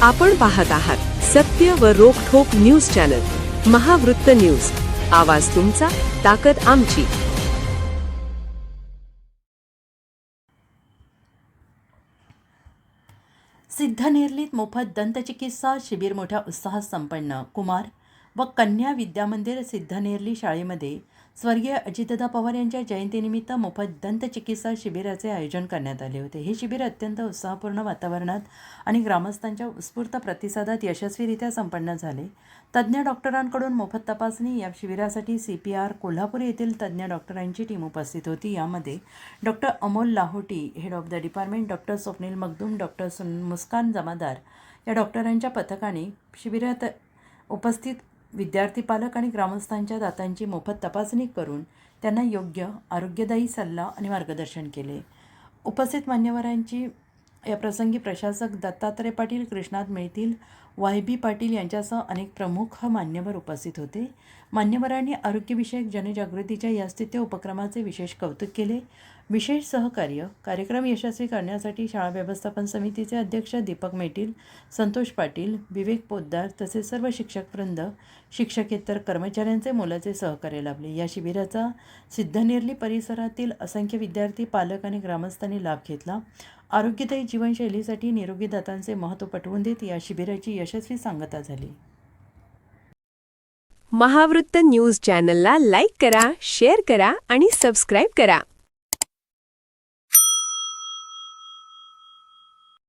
आपण पाहत आहात सत्य व रोखठोक न्यूज चॅनल महावृत्त न्यूज. आवाज तुमचा, ताकद आमची. सिद्धनेरलीत मोफत दंतचिकित्सा शिबिर मोठ्या उत्साहात संपन्न. कुमार व कन्या विद्यामंदिर सिद्धनेरली शाळेमध्ये स्वर्गीय अजितदादा पवार यांच्या जयंतीनिमित्त मोफत दंतचिकित्सा शिबिराचे आयोजन करण्यात आले होते. हे शिबिर अत्यंत उत्साहपूर्ण वातावरणात आणि ग्रामस्थांच्या उत्स्फूर्त प्रतिसादात यशस्वीरित्या संपन्न झाले. तज्ज्ञ डॉक्टरांकडून मोफत तपासणी. या शिबिरासाठी CPR कोल्हापूर येथील तज्ज्ञ डॉक्टरांची टीम उपस्थित होती. यामध्ये doctor Amol Lahoti, head of the department, doctor Swapnil Magdum, doctor Muskan Jamadar या डॉक्टरांच्या पथकाने शिबिरात उपस्थित विद्यार्थी, पालक आणि ग्रामस्थांच्या दातांची मोफत तपासणी करून त्यांना योग्य आरोग्यदायी सल्ला आणि मार्गदर्शन केले. उपस्थित मान्यवरांची या प्रसंगी प्रशासक दत्तात्रय पाटील, कृष्णात मिळतील, YB पाटील यांच्यासह अनेक प्रमुख मान्यवर उपस्थित होते. मान्यवरांनी आरोग्यविषयक जनजागृतीच्या या स्तुत्य उपक्रमाचे विशेष कौतुक केले. विशेष सहकार्य कार्यक्रम यशस्वी करण्यासाठी शाळा व्यवस्थापन समितीचे अध्यक्ष दीपक मेटील, संतोष पाटील, विवेक पोद्दार तसेच सर्व शिक्षकवृंद, शिक्षकेतर कर्मचाऱ्यांचे मोलाचे सहकार्य लाभले. या शिबिराचा सिद्धनेरली परिसरातील असंख्य विद्यार्थी, पालक आणि ग्रामस्थांनी लाभ घेतला. आरोग्यदायी जीवनशैलीसाठी निरोगी दातांचे महत्त्व पटवून देत या शिबिराची यशस्वी सांगता झाली. महावृत्त न्यूज चॅनलला लाईक करा, शेअर करा आणि सबस्क्राईब करा.